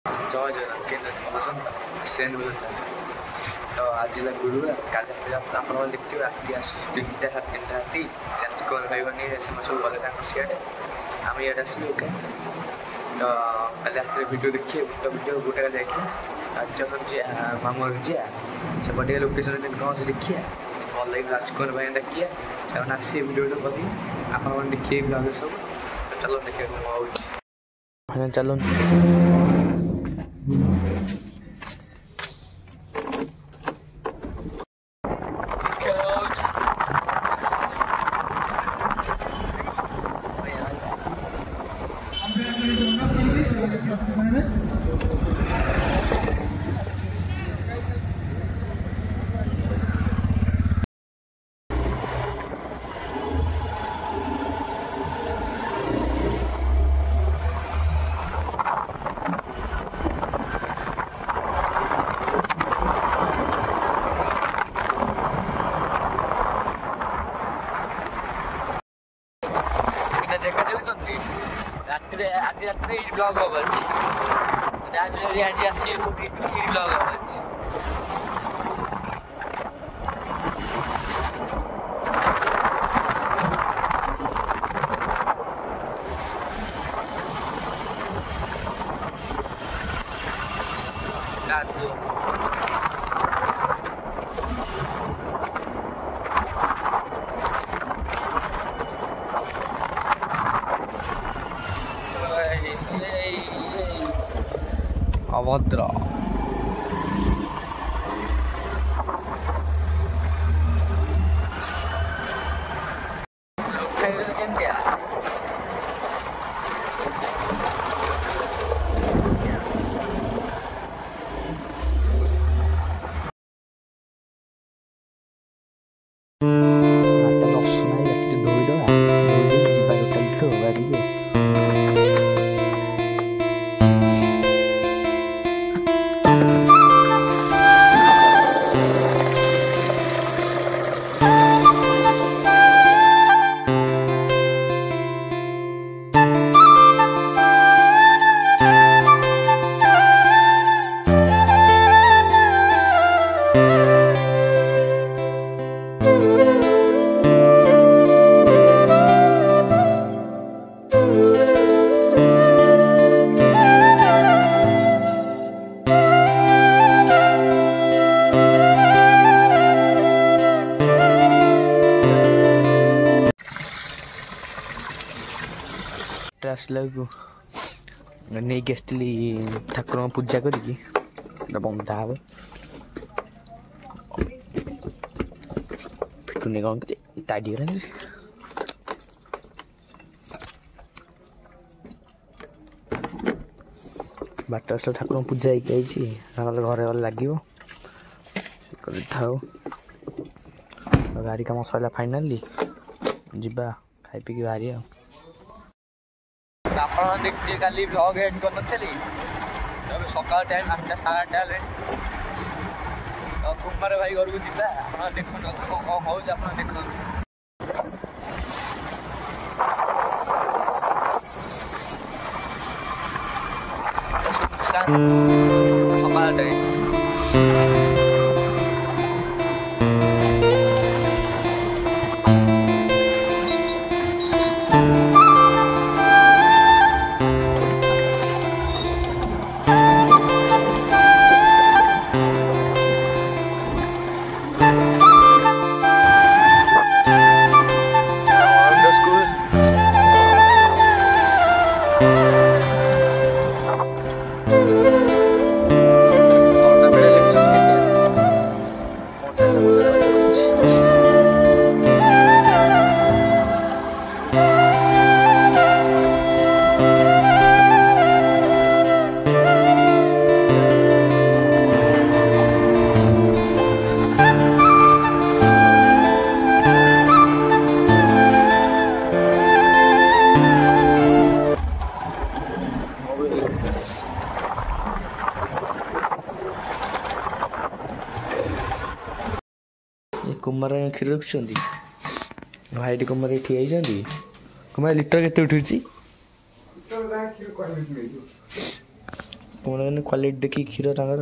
जय जगन्नाथ केन्द्र सेन तो आज गुरुवार काली आप देखते राति आस 3टा 3टा राति राजकुमार भाई बनी सब गले सीआड़े आम इे आसलु ओके तो कल रात भिडियो देखिए भिडियो गोटे जाइए मामू जा सेपटे लोकेशन कौन से देखिए भल लगे राजकुमार भाई डाकिए से आसे भिडियो करी आप देखिए ब्लॉग सब चलो देखिए चलो रात आज रात ब्लॉग आज आसी ब्लॉग अभद्र आसला नहीं आसती ठाकुर पूजा करी बंधा हे फिटुनी कौन ताड़ी बाट आस ठाकुर पूजा घर घर लगे गाड़ी कम सरला फाइनाली जीवा खाई पी बाहरी आप देखिए काली ब्लॉग एड कर सकाल टाइम 8टा 8:30 तो कुमार भाई घर को जीवा आप देख कौन हो देख सकाल टाइम कुमार क्षीर रखुच्च भाई कुमार ठिया कुमार लिटर के उठुची ଲୋକମାନେ କ୍ୱାଲିଟି ଦେଖି କ୍ଷୀର ତାଙ୍କର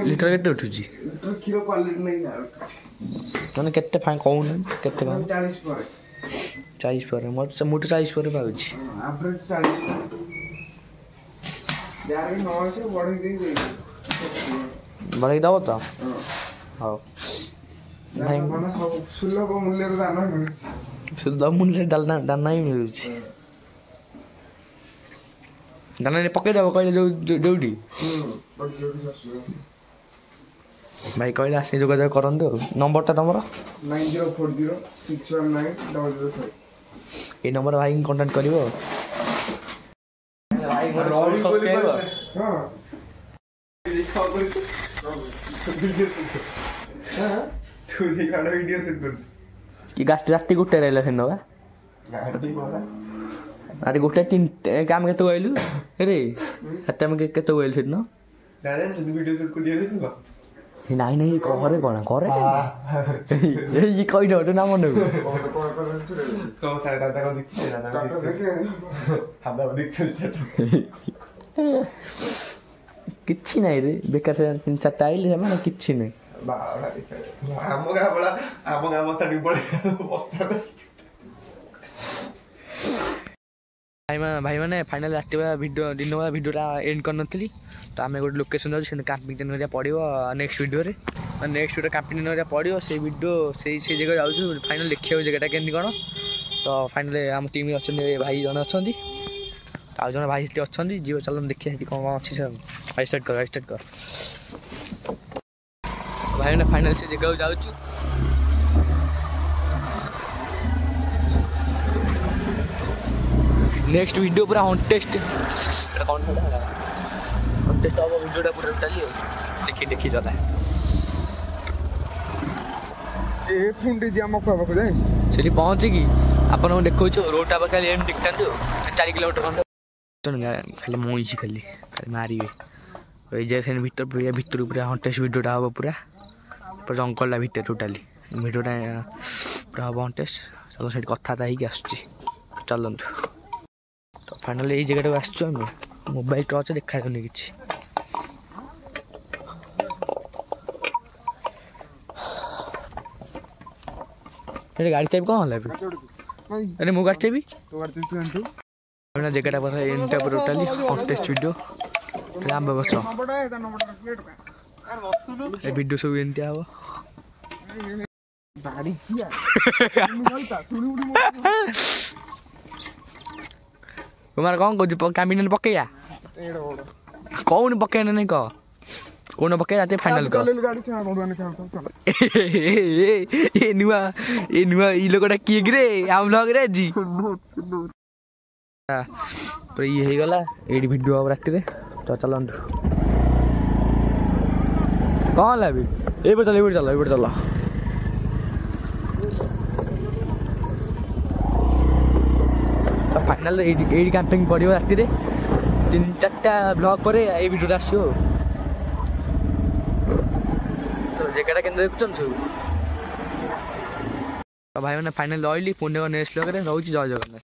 ଲିଟର କେତେ ଉଠୁଛି କ୍ଷୀର କ୍ୱାଲିଟି ନେଇ ମାନେ କେତେ ଫାଇନ୍ କହୁନି କେତେ କ'ଣ 40 ପରେ 40 ପରେ ମୁଁ ତ 40 ପରେ ପାଉଛି ଆଭରେଜ 40 ଯାହାର ବି 900 ବଢ଼େଇ ଦେଇ ବଢ଼େଇ ଦେବ ତ ହଉ ଭାଇ ସବୁ ସୁଲଭ ମୂଲ୍ୟରେ ଦାନା ମିଳୁଛି ସୁଲଭ ମୂଲ୍ୟରେ ଦାନା ହିଁ ମିଳୁଛି ଦାନା ପକେଇଦେବ କହିଲେ ଯୋଉଠି ଭାଇ କହିଲେ ଆସି ଯୋଗାଯୋଗ କରନ୍ତୁ ଆଉ ନମ୍ବରଟା ତୁମର 9040619005 ଏଇ ନମ୍ବର ଭାଇକି କଣ୍ଟାକ୍ଟ କରିବ ଭିଡ଼ିଓ ସୁଟ୍ କରୁଛୁ କି ରାତି ଗୋଟେ ରହିଲା ସେ ନେବା ଆରେ ଗୋଟେ ଆମେ କେତେ କହିଲୁ ରେ ରାତି ଆମେ କେତେ କହିଲୁ ସେଦିନ ଭିଡ଼ିଓ ସୁଟ୍ କରିବାକୁ ନାଇଁ ନାଇଁ ଘରେ କ'ଣ ଘରେ ଏଇ କହିଦେବ ନା ମନେ କିଛି ନାହିଁ ରେ ବେକାର 3-4ଟା ଆଇଲେ ସେମାନେ କିଛି ନାହିଁ ଆମ ଗାଁ ଭଳିଆ ଆମ ଗାଁ ମଶାଣି ପଳେଇ ଭାଇମାନେ ଫାଇନାଲ୍ ରାତି ବେଳା ଦିନ ବେଳା ଭିଡ଼ିଓଟା ଏଣ୍ଡ କରିନଥିଲି ତ ଆମେ ଗୋଟେ ଲୋକେସନ୍ ଯାଉଛୁ ସେମିତି କ୍ୟାମ୍ପିଂ ଟେଣ୍ଟ କରିବା ପଡ଼ିବ ନେକ୍ସଟ ଭିଡ଼ିଓରେ କ୍ୟାମ୍ପିଂ ଟେଣ୍ଟ କରିବା ପଡ଼ିବ ସେଇ ଭିଡ଼ିଓ ସେଇ ଜାଗା ଯାଉଛୁ ଫାଇନାଲ୍ ଦେଖିବାକୁ ଜାଗାଟା କେମିତି କ'ଣ ତ ଫାଇନାଲ୍ ଆମ ଟିମ୍ରେ ଅଛନ୍ତି ଭାଇ ଜଣେ ଅଛନ୍ତି ଆଉ ଜଣେ ଭାଇ ସେଠି ଅଛନ୍ତି ଯିବ ଚାଲ ଦେଖିବା ସେଠି କ'ଣ ଅଛି ସାର୍ ଭାଇ ଷ୍ଟାର୍ଟ କର ଭାଇମାନେ ଫାଇନାଲ୍ ସେ ଜାଗାକୁ ଯାଉଛୁ नेक्स्ट वीडियो पूरा हॉन्टेस्ट कौन हॉन्टेस्ट हम वीडियोटा पूरा टोटाली देखी चला ए फुंडी जी हम पाबा को जाए सेठी पहुंची आपन देखौ रोडटा पाखा एम दिखता 4 किलोमीटर खंड खाली मोइसी खाली मारिबे ओइ जे सेन भीतर पूरा हॉन्टेस्ट वीडियोटा हम पूरा जंगलटा भीतर टोटाली वीडियोटा पूरा हम हॉन्टेस्ट चलो सेठी कथा ही आसुची चलंतु तो फाइनल ये जगह आसचु आम मोबाइल टच देखा कि गाड़ी चाबी कौन है अरे मु गाड़ी चाबी जगह टोटाली कॉन्टेस्ट वीडियो आम बस वीडियो सब एमती हम कुमार कौन कौन कैबिन पकईया कौन पकईना नहीं कह कौन पकई जाते फाइनल कह नुआ लोकटा किए कि आम ब्लॉग रे जी तो ये हो गला ये वीडियो अब राति तो चलतु कौन है अभी ये चल फाइनल ये कैंपिंग पड़ो राति 3-4टा ब्लॉग पर ये वीडियो आसो तो जगह के देखुन सब तो भाई मैंने फाइनल रही पुण्य नेक्स्ट ब्लॉग रोच जय जगन्नाथ।